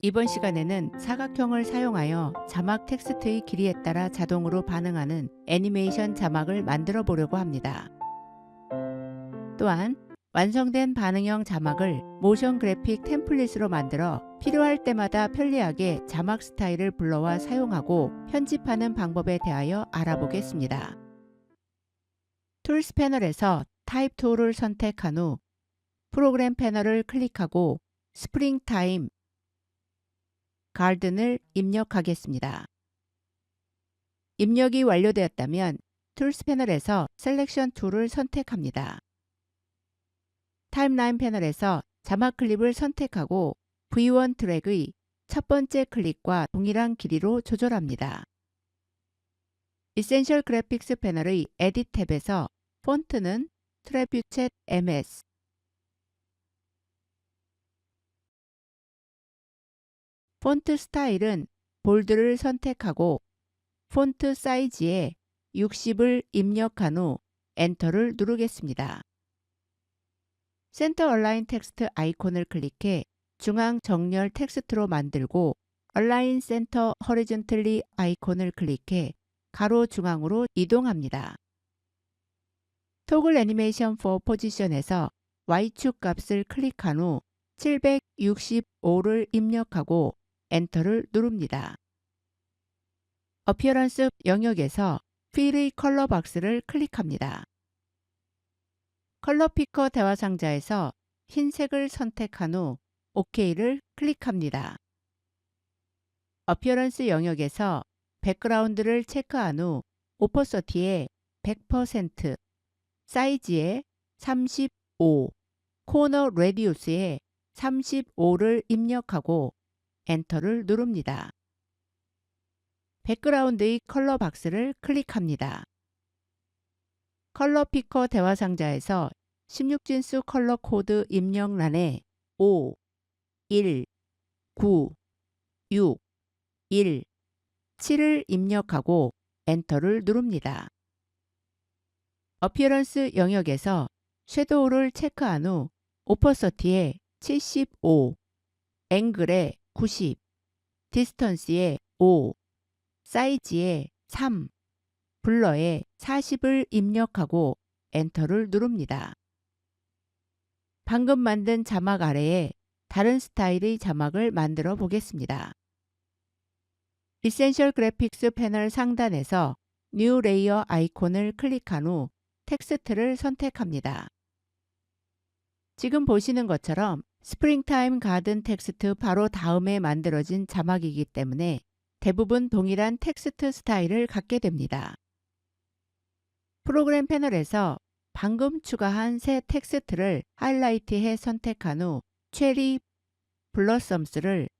이번 시간에는 사각형을 사용하여 자막 텍스트의 길이에 따라 자동으로 반응하는 애니메이션 자막을 만들어 보려고 합니다. 또한 완성된 반응형 자막을 모션 그래픽 템플릿으로 만들어 필요할 때마다 편리하게 자막 스타일을 불러와 사용하고 편집하는 방법에 대하여 알아보겠습니다. 툴스 패널에서 타입 툴을 선택한 후 프로그램 패널을 클릭하고 스프링 타임 가든을 입력하겠습니다. 입력이 완료되었다면 툴스 패널에서 셀렉션 툴을 선택합니다. 타임라인 패널에서 자막 클립을 선택하고 V1 트랙의 첫 번째 클릭과 동일한 길이로 조절합니다. 이센셜 그래픽스 패널의 에딧 탭에서 폰트는 트래뷰챗 MS, 폰트 스타일은 볼드를 선택하고 폰트 사이즈에 60을 입력한 후 엔터를 누르겠습니다. 센터 얼라인 텍스트 아이콘을 클릭해 중앙 정렬 텍스트로 만들고 얼라인 센터 허리존틀리 아이콘을 클릭해 가로 중앙으로 이동합니다. 토글 애니메이션 for 포지션에서 Y축 값을 클릭한 후 765를 입력하고 엔터를 누릅니다. 어피어런스 영역에서 필의 컬러 박스를 클릭합니다. 컬러 피커 대화 상자에서 흰색을 선택한 후 OK를 클릭합니다. 어피어런스 영역에서 백그라운드를 체크한 후 오퍼서티에 100%, 사이즈에 35, 코너 레디우스에 35를 입력하고 엔터를 누릅니다. 백그라운드의 컬러 박스를 클릭합니다. 컬러 피커 대화 상자에서 16진수 컬러 코드 입력란에 5, 1, 9, 6, 1, 7을 입력하고 엔터를 누릅니다. 어피어런스 영역에서 섀도우를 체크한 후 오퍼서티에 75, 앵글에 90, 디스턴스에 5, 사이즈에 3, 블러에 40을 입력하고 엔터를 누릅니다. 방금 만든 자막 아래에 다른 스타일의 자막을 만들어 보겠습니다. 이센셜 그래픽스 패널 상단에서 뉴 레이어 아이콘을 클릭한 후 텍스트를 선택합니다. 지금 보시는 것처럼 스프링타임 가든 텍스트 바로 다음에 만들어진 자막이기 때문에 대부분 동일한 텍스트 스타일을 갖게 됩니다. 프로그램 패널에서 방금 추가한 새 텍스트를 하이라이트해 선택한 후 체리 블러썸스를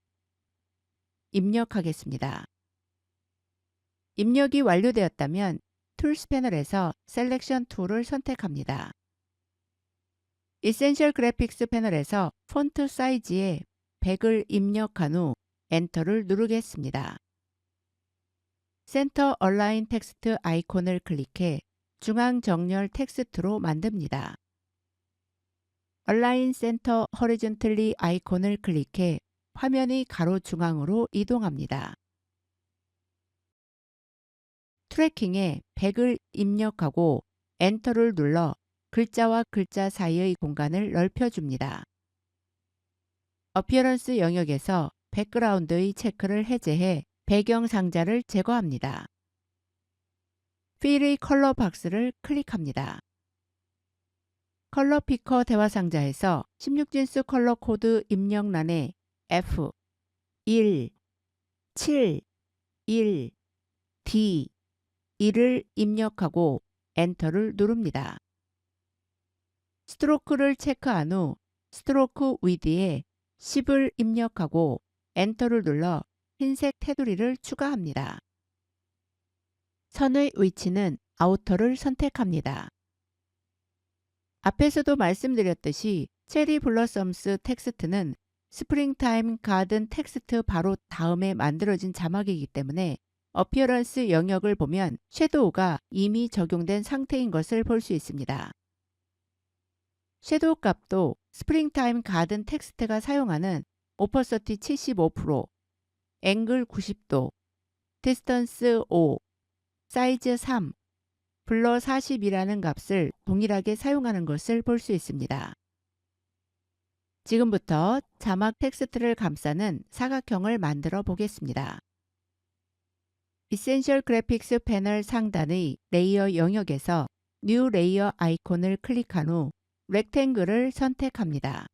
입력하겠습니다. 입력이 완료되었다면 툴스 패널에서 셀렉션 툴을 선택합니다. 이센셜 그래픽스 패널에서 폰트 사이즈에 100을 입력한 후 엔터를 누르겠습니다. 센터 얼라인 텍스트 아이콘을 클릭해 중앙 정렬 텍스트로 만듭니다. 얼라인 센터 허리존틀리 아이콘을 클릭해 화면의 가로 중앙으로 이동합니다. 트래킹에 100을 입력하고 엔터를 눌러 글자와 글자 사이의 공간을 넓혀줍니다. 어피어런스 영역에서 백그라운드의 체크를 해제해 배경 상자를 제거합니다. 필의 컬러 박스를 클릭합니다. 컬러 피커 대화 상자에서 16진수 컬러 코드 입력란에 F, 1, 7, 1, D, 1을 입력하고 엔터를 누릅니다. 스트로크를 체크한 후 스트로크 위드에 10을 입력하고 엔터를 눌러 흰색 테두리를 추가합니다. 선의 위치는 아우터를 선택합니다. 앞에서도 말씀드렸듯이 체리 블러썸스 텍스트는 스프링타임 가든 텍스트 바로 다음에 만들어진 자막이기 때문에 어피어런스 영역을 보면 섀도우가 이미 적용된 상태인 것을 볼 수 있습니다. 섀도우 값도 스프링타임 가든 텍스트가 사용하는 오퍼서티 75%, 앵글 90도, 디스턴스 5, 사이즈 3, 블러 40이라는 값을 동일하게 사용하는 것을 볼 수 있습니다. 지금부터 자막 텍스트를 감싸는 사각형을 만들어 보겠습니다. 이센셜 그래픽스 패널 상단의 레이어 영역에서 뉴 레이어 아이콘을 클릭한 후 렉탱글을 선택합니다.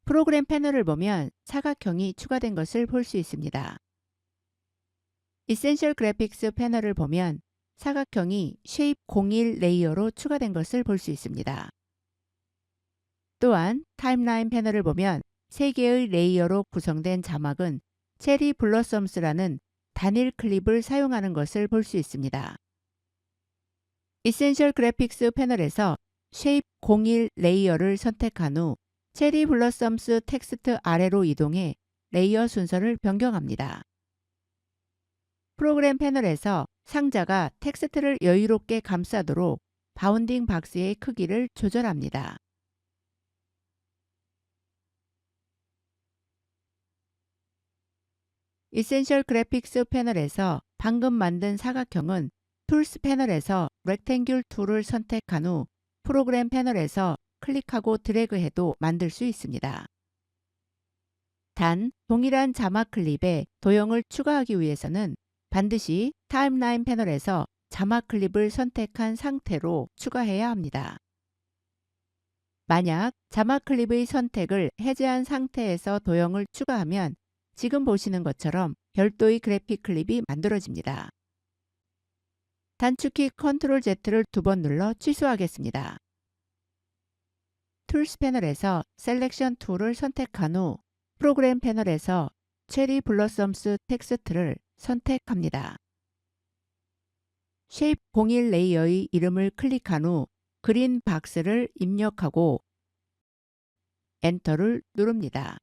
프로그램 패널을 보면 사각형이 추가된 것을 볼 수 있습니다. 이센셜 그래픽스 패널을 보면 사각형이 쉐입 01 레이어로 추가된 것을 볼 수 있습니다. 또한 타임라인 패널을 보면 3개의 레이어로 구성된 자막은 체리 블러썸스라는 단일 클립을 사용하는 것을 볼 수 있습니다. 이센셜 그래픽스 패널에서 쉐입 01 레이어를 선택한 후 체리 블러썸스 텍스트 아래로 이동해 레이어 순서를 변경합니다. 프로그램 패널에서 상자가 텍스트를 여유롭게 감싸도록 바운딩 박스의 크기를 조절합니다. 이센셜 그래픽스 패널에서 방금 만든 사각형은 툴스 패널에서 렉탱귤 툴을 선택한 후 프로그램 패널에서 클릭하고 드래그해도 만들 수 있습니다. 단, 동일한 자막 클립에 도형을 추가하기 위해서는 반드시 타임라인 패널에서 자막 클립을 선택한 상태로 추가해야 합니다. 만약 자막 클립의 선택을 해제한 상태에서 도형을 추가하면 지금 보시는 것처럼 별도의 그래픽 클립이 만들어집니다. 단축키 컨트롤 Z를 2번 눌러 취소하겠습니다. 툴스 패널에서 셀렉션 툴을 선택한 후 프로그램 패널에서 체리 블러썸스 텍스트를 선택합니다. 쉐입 01 레이어의 이름을 클릭한 후 그린 박스를 입력하고 엔터를 누릅니다.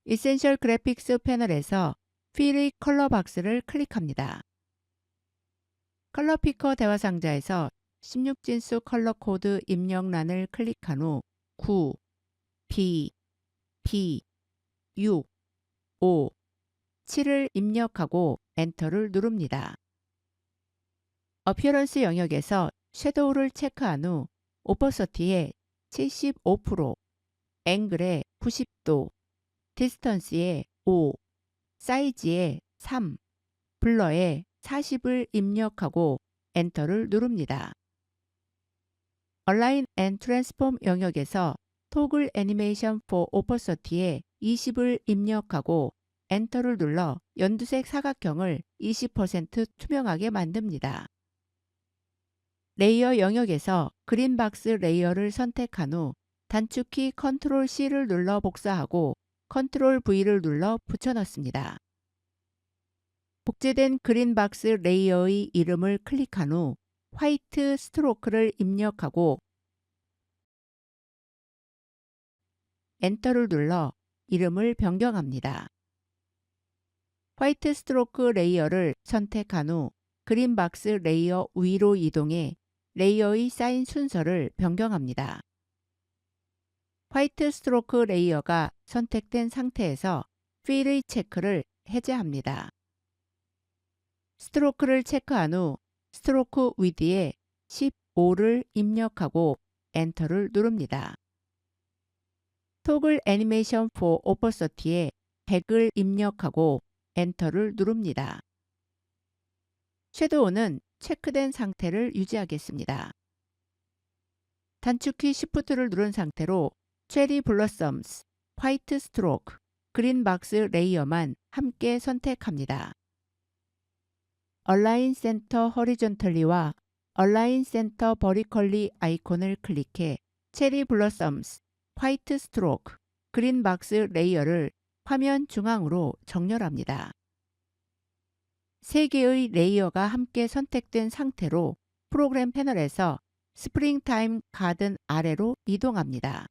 이센셜 그래픽스 패널에서 필의 컬러 박스를 클릭합니다. 컬러 피커 대화 상자에서 16진수 컬러 코드 입력란을 클릭한 후 9, B, B, 6, 5, 7을 입력하고 엔터를 누릅니다. 어피어런스 영역에서 섀도우를 체크한 후 오퍼서티에 75%, 앵글에 90도, 디스턴스에 5, 사이즈에 3, 블러에 40을 입력하고 엔터를 누릅니다. 얼라인 앤 트랜스폼 영역에서 토글 애니메이션 포 오퍼서티에 20을 입력하고 엔터를 눌러 연두색 사각형을 20% 투명하게 만듭니다. 레이어 영역에서 그린 박스 레이어를 선택한 후 단축키 컨트롤 C를 눌러 복사하고 컨트롤 V를 눌러 붙여넣습니다. 복제된 그린 박스 레이어의 이름을 클릭한 후 화이트 스트로크를 입력하고 엔터를 눌러 이름을 변경합니다. 화이트 스트로크 레이어를 선택한 후 그린 박스 레이어 위로 이동해 레이어의 쌓인 순서를 변경합니다. 화이트 스트로크 레이어가 선택된 상태에서 필의 체크를 해제합니다. 스트로크를 체크한 후 스트로크 위드에 15를 입력하고 엔터를 누릅니다. 토글 애니메이션 포 오퍼서티에 100을 입력하고 엔터를 누릅니다. 섀도우는 체크된 상태를 유지하겠습니다. 단축키 Shift를 누른 상태로 체리 블러썸스, 화이트 스트로크, 그린 박스 레이어만 함께 선택합니다. 얼라인 센터 허리존털리와 얼라인 센터 버리컬리 아이콘을 클릭해 체리 블러썸스, 화이트 스트로크, 그린 박스 레이어를 화면 중앙으로 정렬합니다. 3개의 레이어가 함께 선택된 상태로 프로그램 패널에서 스프링타임 가든 아래로 이동합니다.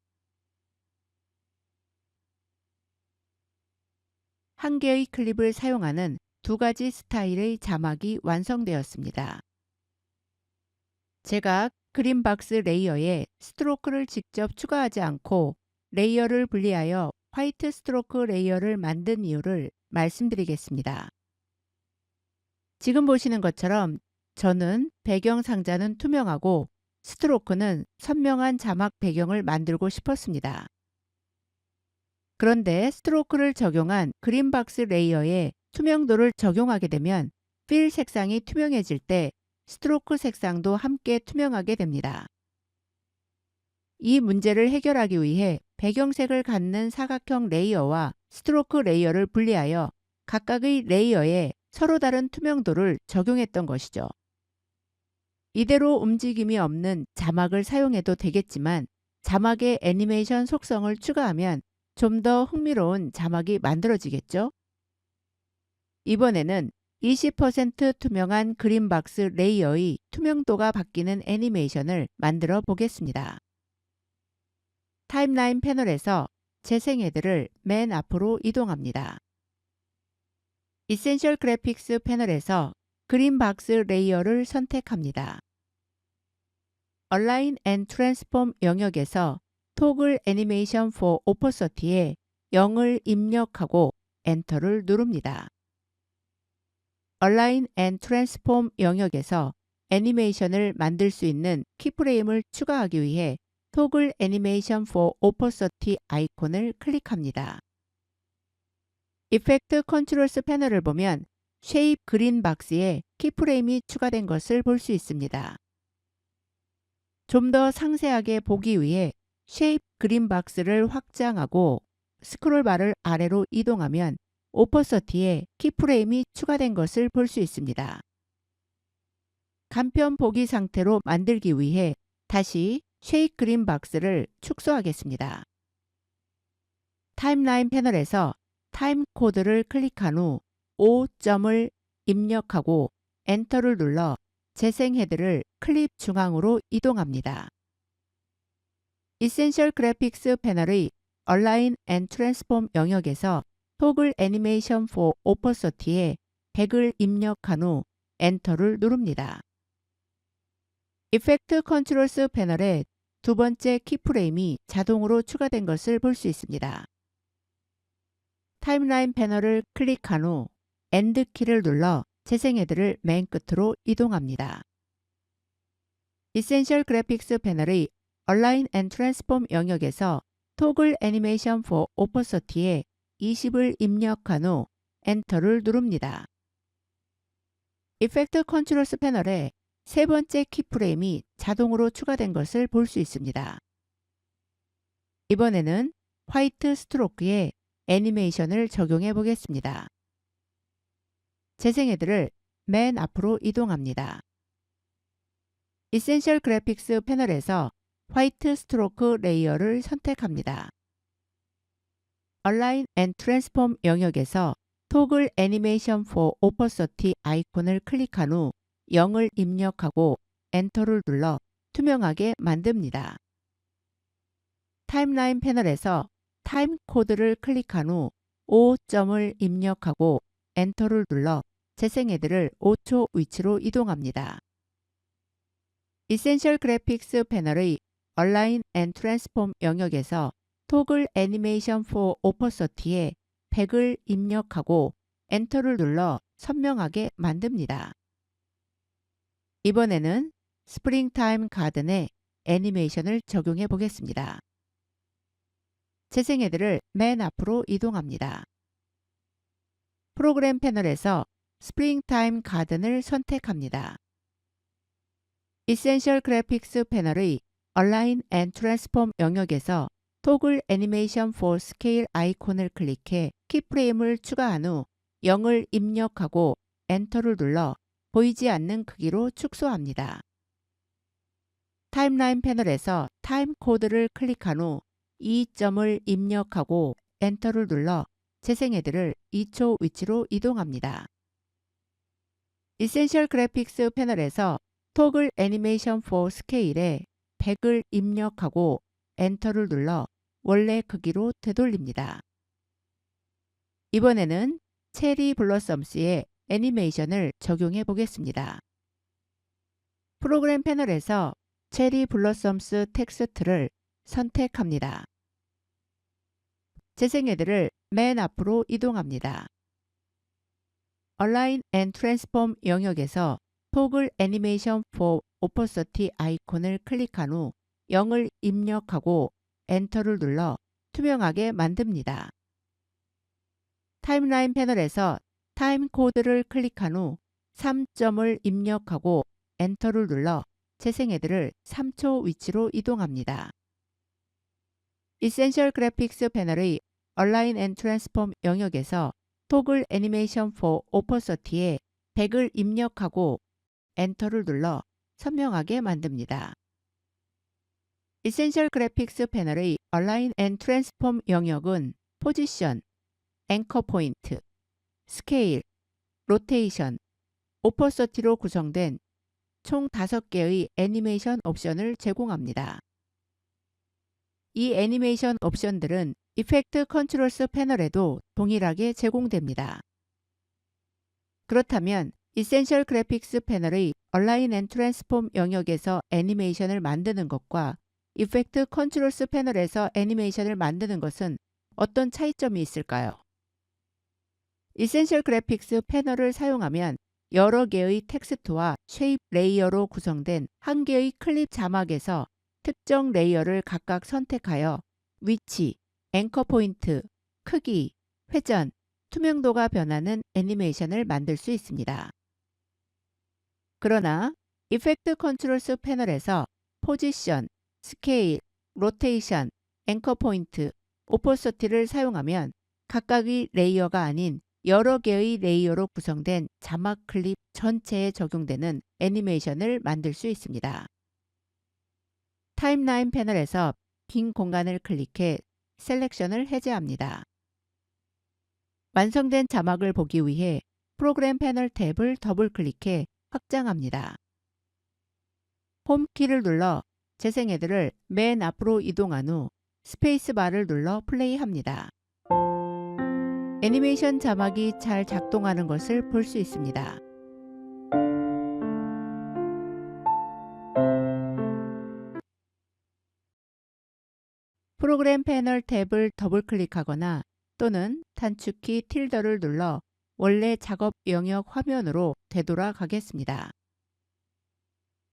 한 개의 클립을 사용하는 2가지 스타일의 자막이 완성되었습니다. 제가 그린 박스 레이어에 스트로크를 직접 추가하지 않고 레이어를 분리하여 화이트 스트로크 레이어를 만든 이유를 말씀드리겠습니다. 지금 보시는 것처럼 저는 배경 상자는 투명하고 스트로크는 선명한 자막 배경을 만들고 싶었습니다. 그런데 스트로크를 적용한 그린박스 레이어에 투명도를 적용하게 되면 필 색상이 투명해질 때 스트로크 색상도 함께 투명하게 됩니다. 이 문제를 해결하기 위해 배경색을 갖는 사각형 레이어와 스트로크 레이어를 분리하여 각각의 레이어에 서로 다른 투명도를 적용했던 것이죠. 이대로 움직임이 없는 자막을 사용해도 되겠지만 자막에 애니메이션 속성을 추가하면 좀 더 흥미로운 자막이 만들어지겠죠? 이번에는 20% 투명한 그린박스 레이어의 투명도가 바뀌는 애니메이션을 만들어 보겠습니다. 타임라인 패널에서 재생 헤드를 맨 앞으로 이동합니다. 이센셜 그래픽스 패널에서 그린박스 레이어를 선택합니다. Align and Transform 영역에서 Toggle Animation for Opacity에 0을 입력하고 엔터를 누릅니다. Align and Transform 영역에서 애니메이션을 만들 수 있는 키프레임을 추가하기 위해 Toggle Animation for Opacity 아이콘을 클릭합니다. Effect Controls 패널을 보면 Shape 그린 박스에 키프레임이 추가된 것을 볼 수 있습니다. 좀 더 상세하게 보기 위해 Shape 그린 박스를 확장하고 스크롤바를 아래로 이동하면 오퍼서티에 키프레임이 추가된 것을 볼 수 있습니다. 간편 보기 상태로 만들기 위해 다시 쉐이크 그린 박스를 축소하겠습니다. 타임라인 패널에서 타임 코드를 클릭한 후 5점을 입력하고 엔터를 눌러 재생 헤드를 클립 중앙으로 이동합니다. 이센셜 그래픽스 패널의 Align and Transform 영역에서 Toggle Animation for Opacity에 100을 입력한 후 엔터를 누릅니다. Effect Controls 패널에 두 번째 키프레임이 자동으로 추가된 것을 볼 수 있습니다. 타임라인 패널을 클릭한 후 End 키를 눌러 재생 헤드를 맨 끝으로 이동합니다. Essential Graphics 패널의 Align and Transform 영역에서 Toggle Animation for Opacity에 20을 입력한 후 엔터를 누릅니다. Effect Controls 패널에 세 번째 키프레임이 자동으로 추가된 것을 볼 수 있습니다. 이번에는 화이트 스트로크에 애니메이션을 적용해 보겠습니다. 재생 헤드를 맨 앞으로 이동합니다. Essential Graphics 패널에서 화이트 스트로크 레이어를 선택합니다. Align and Transform 영역에서 Toggle Animation for Opacity 아이콘을 클릭한 후 0을 입력하고 엔터를 눌러 투명하게 만듭니다. 타임라인 패널에서 타임 코드를 클릭한 후 5점을 입력하고 엔터를 눌러 재생 헤드를 5초 위치로 이동합니다. Essential Graphics 패널의 Align and Transform 영역에서 Toggle Animation for Opacity에 100을 입력하고 엔터를 눌러 선명하게 만듭니다. 이번에는 스프링타임 가든에 애니메이션을 적용해 보겠습니다. 재생 헤드를 맨 앞으로 이동합니다. 프로그램 패널에서 스프링타임 가든을 선택합니다. Essential Graphics 패널의 Align and Transform 영역에서 Toggle Animation for Scale 아이콘을 클릭해 키프레임을 추가한 후 0을 입력하고 엔터를 눌러 보이지 않는 크기로 축소합니다. 타임라인 패널에서 타임 코드를 클릭한 후 2점을 입력하고 엔터를 눌러 재생 헤드를 2초 위치로 이동합니다. Essential Graphics 패널에서 Toggle Animation for Scale에 100을 입력하고 엔터를 눌러 원래 크기로 되돌립니다. 이번에는 체리 블러썸스의 애니메이션을 적용해 보겠습니다. 프로그램 패널에서 체리 블러썸스 텍스트를 선택합니다. 재생헤드를 맨 앞으로 이동합니다. Align and Transform 영역에서 Toggle Animation for Opacity 아이콘을 클릭한 후 0을 입력하고 엔터를 눌러 투명하게 만듭니다. 타임라인 패널에서 타임 코드를 클릭한 후 3점을 입력하고 엔터를 눌러 재생헤드를 3초 위치로 이동합니다. Essential Graphics 패널의 Align and Transform 영역에서 Toggle Animation for Opacity에 100을 입력하고 엔터를 눌러 선명하게 만듭니다. Essential Graphics 패널의 Align and Transform 영역은 포지션, 앵커 포인트, 스케일, 로테이션, 오퍼서티로 구성된 총 5개의 애니메이션 옵션을 제공합니다. 이 애니메이션 옵션들은 이펙트 컨트롤스 패널에도 동일하게 제공됩니다. 그렇다면 Essential Graphics 패널의 Align and Transform 영역에서 애니메이션을 만드는 것과 이펙트 컨트롤스 패널에서 애니메이션을 만드는 것은 어떤 차이점이 있을까요? Essential Graphics 패널을 사용하면 여러 개의 텍스트와 쉐입 레이어로 구성된 한 개의 클립 자막에서 특정 레이어를 각각 선택하여 위치, 앵커 포인트, 크기, 회전, 투명도가 변하는 애니메이션을 만들 수 있습니다. 그러나 이펙트 컨트롤스 패널에서 포지션, 스케일, 로테이션, 앵커 포인트, 오퍼서티를 사용하면 각각의 레이어가 아닌 여러 개의 레이어로 구성된 자막 클립 전체에 적용되는 애니메이션을 만들 수 있습니다. 타임라인 패널에서 빈 공간을 클릭해 셀렉션을 해제합니다. 완성된 자막을 보기 위해 프로그램 패널 탭을 더블 클릭해 확장합니다. 홈키를 눌러 재생헤드를 맨 앞으로 이동한 후 스페이스바를 눌러 플레이합니다. 애니메이션 자막이 잘 작동하는 것을 볼 수 있습니다. 프로그램 패널 탭을 더블 클릭하거나 또는 단축키 틸더를 눌러 원래 작업 영역 화면으로 되돌아가겠습니다.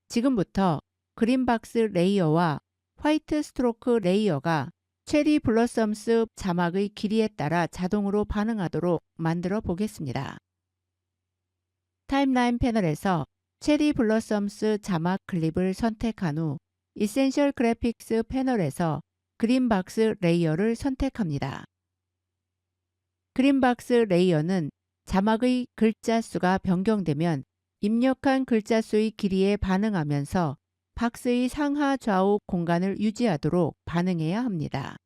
지금부터 그린박스 레이어와 화이트 스트로크 레이어가 체리 블러썸스 자막의 길이에 따라 자동으로 반응하도록 만들어 보겠습니다. 타임라인 패널에서 체리 블러썸스 자막 클립을 선택한 후 Essential Graphics 패널에서 그린박스 레이어를 선택합니다. 그린박스 레이어는 자막의 글자 수가 변경되면 입력한 글자 수의 길이에 반응하면서 박스의 상하 좌우 공간을 유지하도록 반응해야 합니다.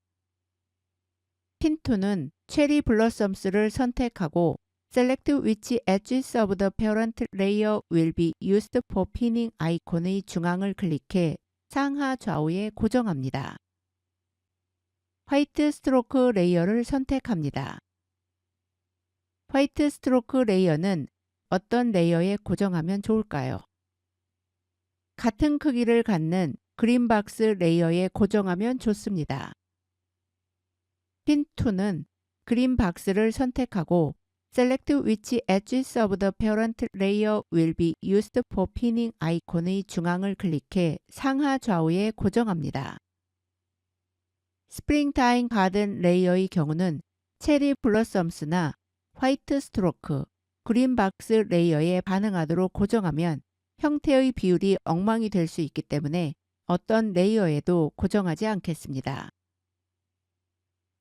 핀2는 체리 블러썸스를 선택하고 Select which edges of the parent layer will be used for pinning 아이콘의 중앙을 클릭해 상하 좌우에 고정합니다. 화이트 스트로크 레이어를 선택합니다. 화이트 스트로크 레이어는 어떤 레이어에 고정하면 좋을까요? 같은 크기를 갖는 그린박스 레이어에 고정하면 좋습니다. 핀2는 그린박스를 선택하고 Select which edges of the parent layer will be used for pinning 아이콘의 중앙을 클릭해 상하 좌우에 고정합니다. 스프링타임 가든 레이어의 경우는 체리 블러썸스나 화이트 스트로크, 그린박스 레이어에 반응하도록 고정하면 형태의 비율이 엉망이 될 수 있기 때문에 어떤 레이어에도 고정하지 않겠습니다.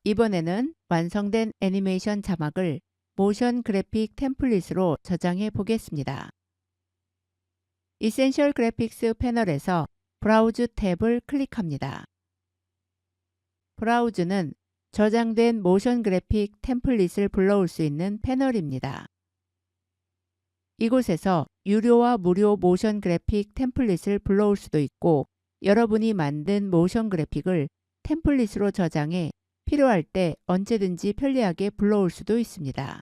이번에는 완성된 애니메이션 자막을 모션 그래픽 템플릿으로 저장해 보겠습니다. Essential Graphics 패널에서 브라우즈 탭을 클릭합니다. 브라우즈는 저장된 모션 그래픽 템플릿을 불러올 수 있는 패널입니다. 이곳에서 유료와 무료 모션 그래픽 템플릿을 불러올 수도 있고 여러분이 만든 모션 그래픽을 템플릿으로 저장해 필요할 때 언제든지 편리하게 불러올 수도 있습니다.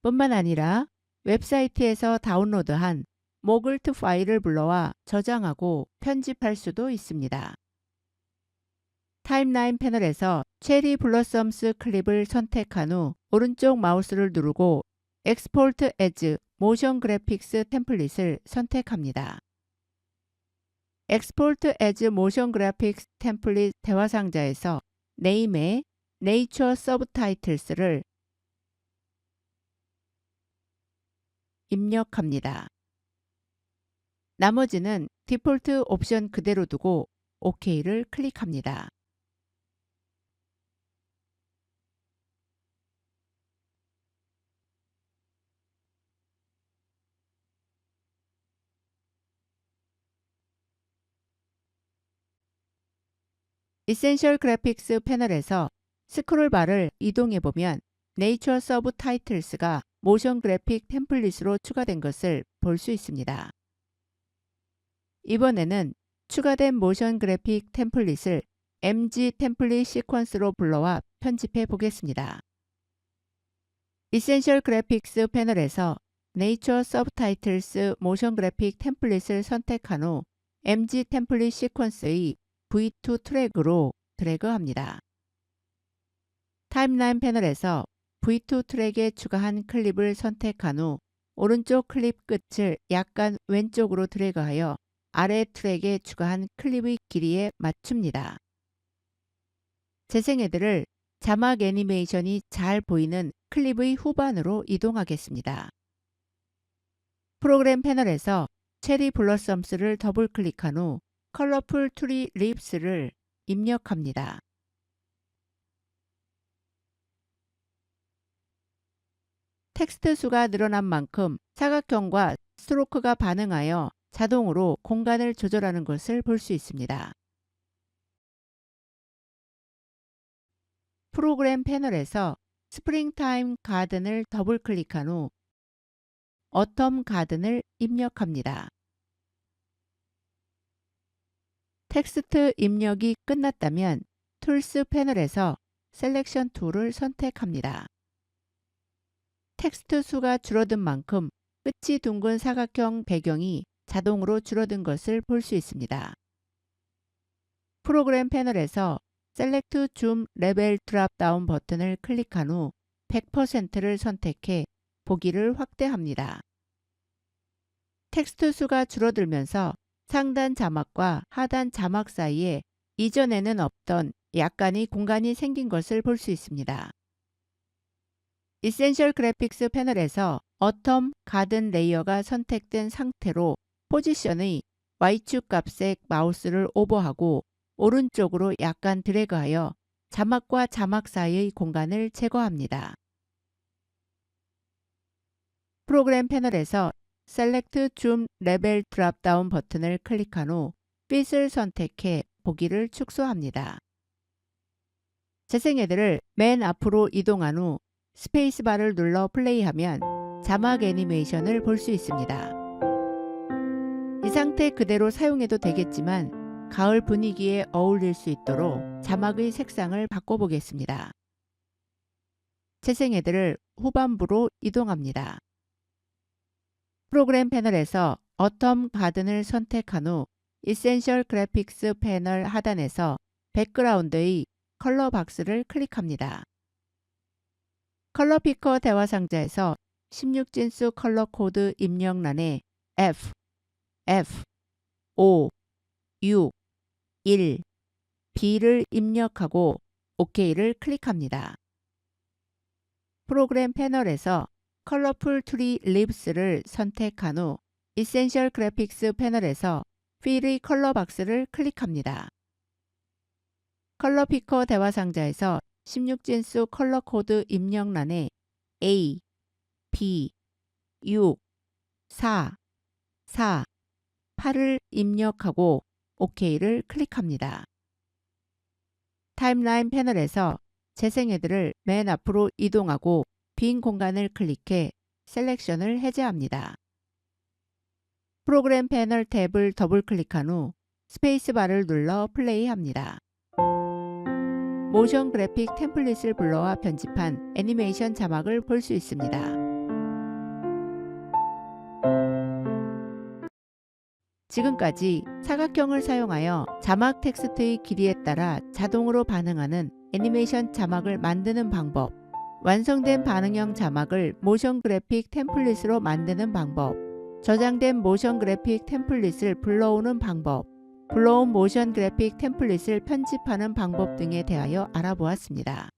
뿐만 아니라 웹사이트에서 다운로드한 모글트 파일을 불러와 저장하고 편집할 수도 있습니다. 타임라인 패널에서 체리 블러썸스 클립을 선택한 후 오른쪽 마우스를 누르고 Export as Motion Graphics 템플릿을 선택합니다. Export as Motion Graphics 템플릿 대화 상자에서 네임에 Nature Subtitles를 입력합니다. 나머지는 디폴트 옵션 그대로 두고 OK를 클릭합니다. Essential Graphics 패널에서 스크롤바를 이동해보면 Nature Subtitles가 모션 그래픽 템플릿으로 추가된 것을 볼 수 있습니다. 이번에는 추가된 모션 그래픽 템플릿을 MG 템플릿 시퀀스로 불러와 편집해 보겠습니다. Essential Graphics 패널에서 Nature Subtitles 모션 그래픽 템플릿을 선택한 후 MG 템플릿 시퀀스의 V2 트랙으로 드래그합니다. 타임라인 패널에서 V2 트랙에 추가한 클립을 선택한 후 오른쪽 클립 끝을 약간 왼쪽으로 드래그하여 아래 트랙에 추가한 클립의 길이에 맞춥니다. 재생헤드를 자막 애니메이션이 잘 보이는 클립의 후반으로 이동하겠습니다. 프로그램 패널에서 체리 블러썸스를 더블 클릭한 후 컬러풀 트리 립스를 입력합니다. 텍스트 수가 늘어난 만큼 사각형과 스트로크가 반응하여 자동으로 공간을 조절하는 것을 볼 수 있습니다. 프로그램 패널에서 스프링타임 가든을 더블 클릭한 후 어텀 가든을 입력합니다. 텍스트 입력이 끝났다면 툴스 패널에서 셀렉션 툴을 선택합니다. 텍스트 수가 줄어든 만큼 끝이 둥근 사각형 배경이 자동으로 줄어든 것을 볼 수 있습니다. 프로그램 패널에서 셀렉트 줌 레벨 드랍 다운 버튼을 클릭한 후 100%를 선택해 보기를 확대합니다. 텍스트 수가 줄어들면서 상단 자막과 하단 자막 사이에 이전에는 없던 약간의 공간이 생긴 것을 볼 수 있습니다. Essential Graphics 패널에서 어텀 가든 레이어가 선택된 상태로 포지션의 Y축 값에 마우스를 오버하고 오른쪽으로 약간 드래그하여 자막과 자막 사이의 공간을 제거합니다. 프로그램 패널에서 Select Zoom Level Drop Down 버튼을 클릭한 후 Fit을 선택해 보기를 축소합니다. 재생헤드를 맨 앞으로 이동한 후 스페이스바를 눌러 플레이하면 자막 애니메이션을 볼 수 있습니다. 이 상태 그대로 사용해도 되겠지만 가을 분위기에 어울릴 수 있도록 자막의 색상을 바꿔보겠습니다. 재생헤드를 후반부로 이동합니다. 프로그램 패널에서 어텀 가든을 선택한 후 Essential Graphics 패널 하단에서 백그라운드의 컬러 박스를 클릭합니다. 컬러 피커 대화 상자에서 16진수 컬러 코드 입력란에 F, F, 5, 6, 1, B를 입력하고 OK를 클릭합니다. 프로그램 패널에서 컬러풀 트리 립스를 선택한 후 Essential Graphics 패널에서 필의 컬러 박스를 클릭합니다. 컬러 피커 대화 상자에서 16진수 컬러 코드 입력란에 A, B, 6, 4, 4, 8을 입력하고 OK를 클릭합니다. 타임라인 패널에서 재생헤드를 맨 앞으로 이동하고 빈 공간을 클릭해 셀렉션을 해제합니다. 프로그램 패널 탭을 더블 클릭한 후 스페이스바를 눌러 플레이합니다. 모션 그래픽 템플릿을 불러와 편집한 애니메이션 자막을 볼 수 있습니다. 지금까지 사각형을 사용하여 자막 텍스트의 길이에 따라 자동으로 반응하는 애니메이션 자막을 만드는 방법, 완성된 반응형 자막을 모션 그래픽 템플릿으로 만드는 방법, 저장된 모션 그래픽 템플릿을 불러오는 방법, 불러온 모션 그래픽 템플릿을 편집하는 방법 등에 대하여 알아보았습니다.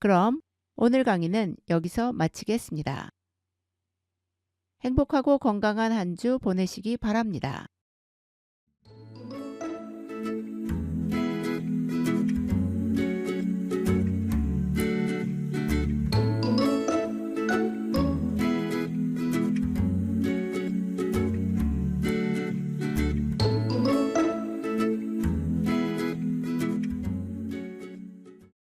그럼 오늘 강의는 여기서 마치겠습니다. 행복하고 건강한 한 주 보내시기 바랍니다.